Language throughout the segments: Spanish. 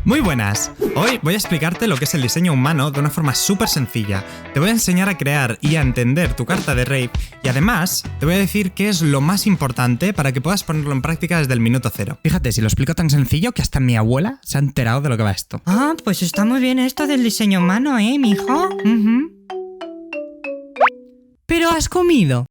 Muy buenas, hoy voy a explicarte lo que es el diseño humano de una forma súper sencilla. Te voy a enseñar a crear y a entender tu carta de rave y además te voy a decir qué es lo más importante para que puedas ponerlo en práctica desde el minuto cero. Fíjate, si lo explico tan sencillo que hasta mi abuela se ha enterado de lo que va esto. Ah, pues está muy bien esto del diseño humano, mijo. ¿Pero has comido?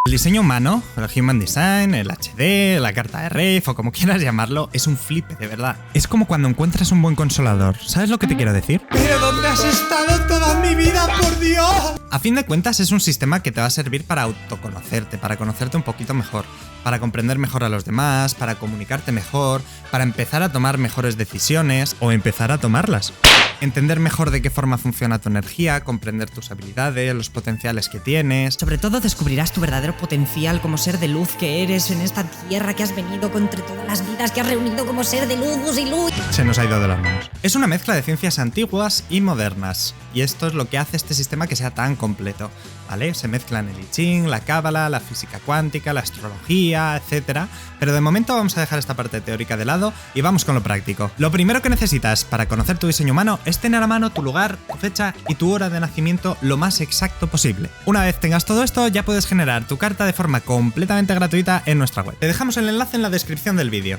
El diseño humano, el Human Design, el HD, la carta de rave o como quieras llamarlo, es un flipe, de verdad. Es como cuando encuentras un buen consolador. ¿Sabes lo que te quiero decir? ¿Pero dónde has estado toda mi vida, por Dios? A fin de cuentas es un sistema que te va a servir para autoconocerte, para conocerte un poquito mejor, para comprender mejor a los demás, para comunicarte mejor, para empezar a tomar mejores decisiones o empezar a tomarlas. Entender mejor de qué forma funciona tu energía, comprender tus habilidades, los potenciales que tienes. Sobre todo descubrirás tu verdadero potencial como ser de luz que eres en esta tierra que has venido entre todas las vidas que has reunido como ser de luz y luz. Se nos ha ido de las manos. Es una mezcla de ciencias antiguas y modernas. Y esto es lo que hace este sistema que sea tan completo, ¿vale? Se mezclan el I Ching, la cábala, la física cuántica, la astrología, etc. Pero de momento vamos a dejar esta parte teórica de lado y vamos con lo práctico. Lo primero que necesitas para conocer tu diseño humano es tener a mano tu lugar, tu fecha y tu hora de nacimiento lo más exacto posible. Una vez tengas todo esto, ya puedes generar tu carta de forma completamente gratuita en nuestra web. Te dejamos el enlace en la descripción del vídeo.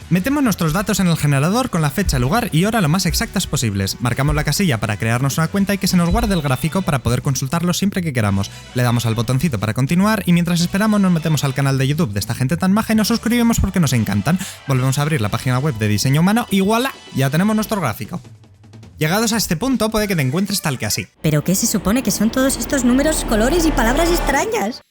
Metemos nuestros datos en el generador con la fecha, lugar y hora lo más exactas posibles. Marcamos la casilla para crearnos una cuenta y que se nos guarde el gráfico para poder consultarlo siempre que queramos. Le damos al botoncito para continuar y mientras esperamos nos metemos al canal de YouTube de esta gente tan maja y nos suscribimos porque nos encantan. Volvemos a abrir la página web de diseño humano y ¡voilá! Ya tenemos nuestro gráfico. Llegados a este punto puede que te encuentres tal que así. ¿Pero qué se supone que son todos estos números, colores y palabras extrañas?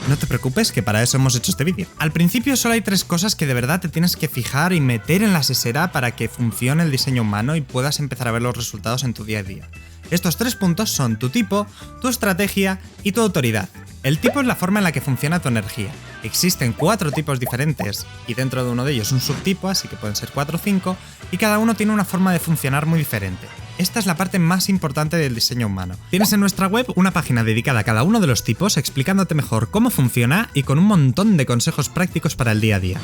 No te preocupes, que para eso hemos hecho este vídeo. Al principio solo hay 3 cosas que de verdad te tienes que fijar y meter en la sesera para que funcione el diseño humano y puedas empezar a ver los resultados en tu día a día. Estos 3 puntos son tu tipo, tu estrategia y tu autoridad. El tipo es la forma en la que funciona tu energía. Existen 4 tipos diferentes y dentro de uno de ellos un subtipo, así que pueden ser 4 o 5, y cada uno tiene una forma de funcionar muy diferente. Esta es la parte más importante del diseño humano. Tienes en nuestra web una página dedicada a cada uno de los tipos explicándote mejor cómo funciona y con un montón de consejos prácticos para el día a día.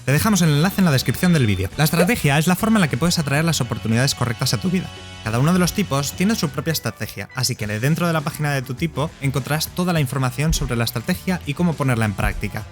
Te dejamos el enlace en la descripción del vídeo. La estrategia es la forma en la que puedes atraer las oportunidades correctas a tu vida. Cada uno de los tipos tiene su propia estrategia, así que dentro de la página de tu tipo encontrarás toda la información sobre la estrategia y cómo ponerla en práctica.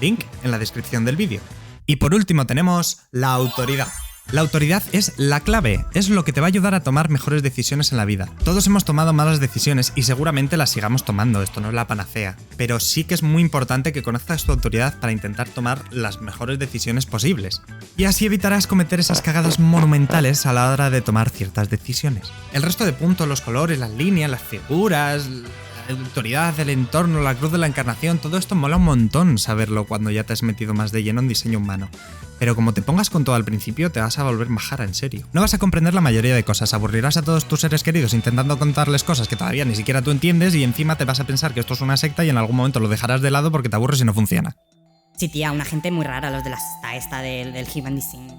Link en la descripción del vídeo. Y por último tenemos la autoridad. La autoridad es la clave, es lo que te va a ayudar a tomar mejores decisiones en la vida. Todos hemos tomado malas decisiones y seguramente las sigamos tomando, esto no es la panacea. Pero sí que es muy importante que conozcas tu autoridad para intentar tomar las mejores decisiones posibles. Y así evitarás cometer esas cagadas monumentales a la hora de tomar ciertas decisiones. El resto de puntos, los colores, las líneas, las figuras, la autoridad del entorno, la cruz de la encarnación, todo esto mola un montón saberlo cuando ya te has metido más de lleno en diseño humano. Pero como te pongas con todo al principio, te vas a volver majara en serio. No vas a comprender la mayoría de cosas, aburrirás a todos tus seres queridos intentando contarles cosas que todavía ni siquiera tú entiendes y encima te vas a pensar que esto es una secta y en algún momento lo dejarás de lado porque te aburres y no funciona. Sí, tía, una gente muy rara los de la secta esta del Human Design.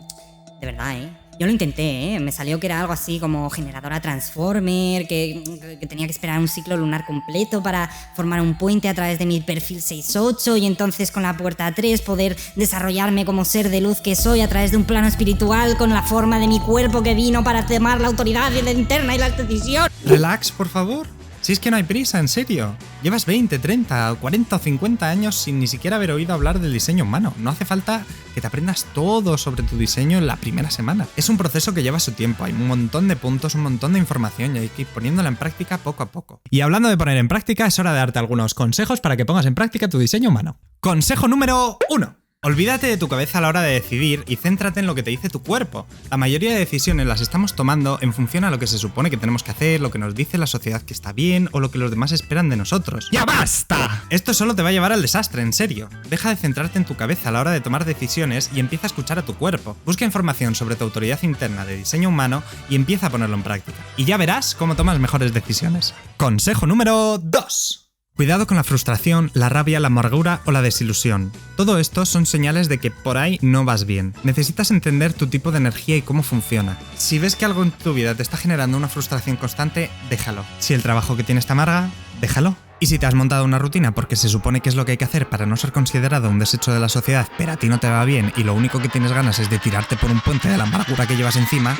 De verdad, Yo lo intenté, Me salió que era algo así como generadora transformer, que tenía que esperar un ciclo lunar completo para formar un puente a través de mi perfil 6-8 y entonces con la puerta 3 poder desarrollarme como ser de luz que soy a través de un plano espiritual con la forma de mi cuerpo que vino para tomar la autoridad y la interna y la decisión. Relax, por favor. Si es que no hay prisa, en serio. Llevas 20, 30, 40 o 50 años sin ni siquiera haber oído hablar del diseño humano. No hace falta que te aprendas todo sobre tu diseño en la primera semana. Es un proceso que lleva su tiempo, hay un montón de puntos, un montón de información y hay que ir poniéndola en práctica poco a poco. Y hablando de poner en práctica, es hora de darte algunos consejos para que pongas en práctica tu diseño humano. Consejo número 1. Olvídate de tu cabeza a la hora de decidir y céntrate en lo que te dice tu cuerpo. La mayoría de decisiones las estamos tomando en función a lo que se supone que tenemos que hacer, lo que nos dice la sociedad que está bien o lo que los demás esperan de nosotros. ¡Ya basta! Esto solo te va a llevar al desastre, en serio. Deja de centrarte en tu cabeza a la hora de tomar decisiones y empieza a escuchar a tu cuerpo. Busca información sobre tu autoridad interna de diseño humano y empieza a ponerlo en práctica. Y ya verás cómo tomas mejores decisiones. Consejo número 2. Cuidado con la frustración, la rabia, la amargura o la desilusión. Todo esto son señales de que por ahí no vas bien. Necesitas entender tu tipo de energía y cómo funciona. Si ves que algo en tu vida te está generando una frustración constante, déjalo. Si el trabajo que tienes te amarga, déjalo. Y si te has montado una rutina porque se supone que es lo que hay que hacer para no ser considerado un desecho de la sociedad, pero a ti no te va bien y lo único que tienes ganas es de tirarte por un puente de la amargura que llevas encima,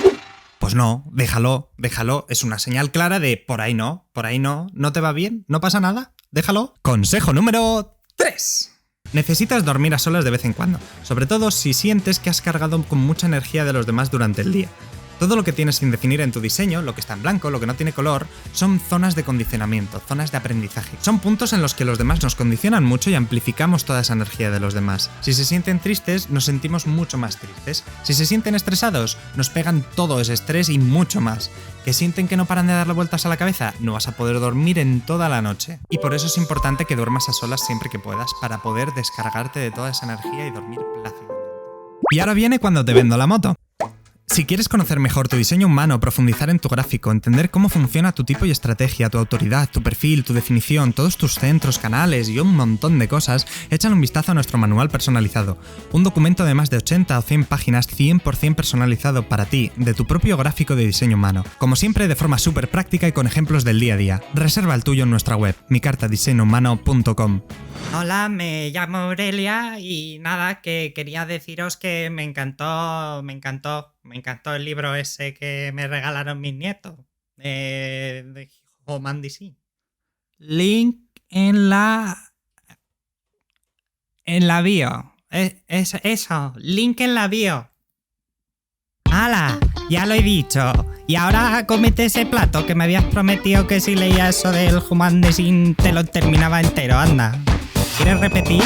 pues no, déjalo, es una señal clara de por ahí no te va bien, no pasa nada, déjalo. Consejo número 3. Necesitas dormir a solas de vez en cuando, sobre todo si sientes que has cargado con mucha energía de los demás durante el día. Todo lo que tienes sin definir en tu diseño, lo que está en blanco, lo que no tiene color, son zonas de condicionamiento, zonas de aprendizaje. Son puntos en los que los demás nos condicionan mucho y amplificamos toda esa energía de los demás. Si se sienten tristes, nos sentimos mucho más tristes. Si se sienten estresados, nos pegan todo ese estrés y mucho más. ¿Que sienten que no paran de darle vueltas a la cabeza? No vas a poder dormir en toda la noche. Y por eso es importante que duermas a solas siempre que puedas, para poder descargarte de toda esa energía y dormir plácidamente. Y ahora viene cuando te vendo la moto. Si quieres conocer mejor tu diseño humano, profundizar en tu gráfico, entender cómo funciona tu tipo y estrategia, tu autoridad, tu perfil, tu definición, todos tus centros, canales y un montón de cosas, échale un vistazo a nuestro manual personalizado. Un documento de más de 80 o 100 páginas 100% personalizado para ti, de tu propio gráfico de diseño humano. Como siempre, de forma súper práctica y con ejemplos del día a día. Reserva el tuyo en nuestra web, micartadiseñohumano.com. Hola, me llamo Aurelia y nada, que quería deciros que me encantó el libro ese que me regalaron mis nietos de Human Design. Link en la bio. Eso, link en la bio. ¡Hala! Ya lo he dicho. Y ahora comete ese plato que me habías prometido que si leía eso del Human Design te lo terminaba entero, anda. ¿Quieres repetir?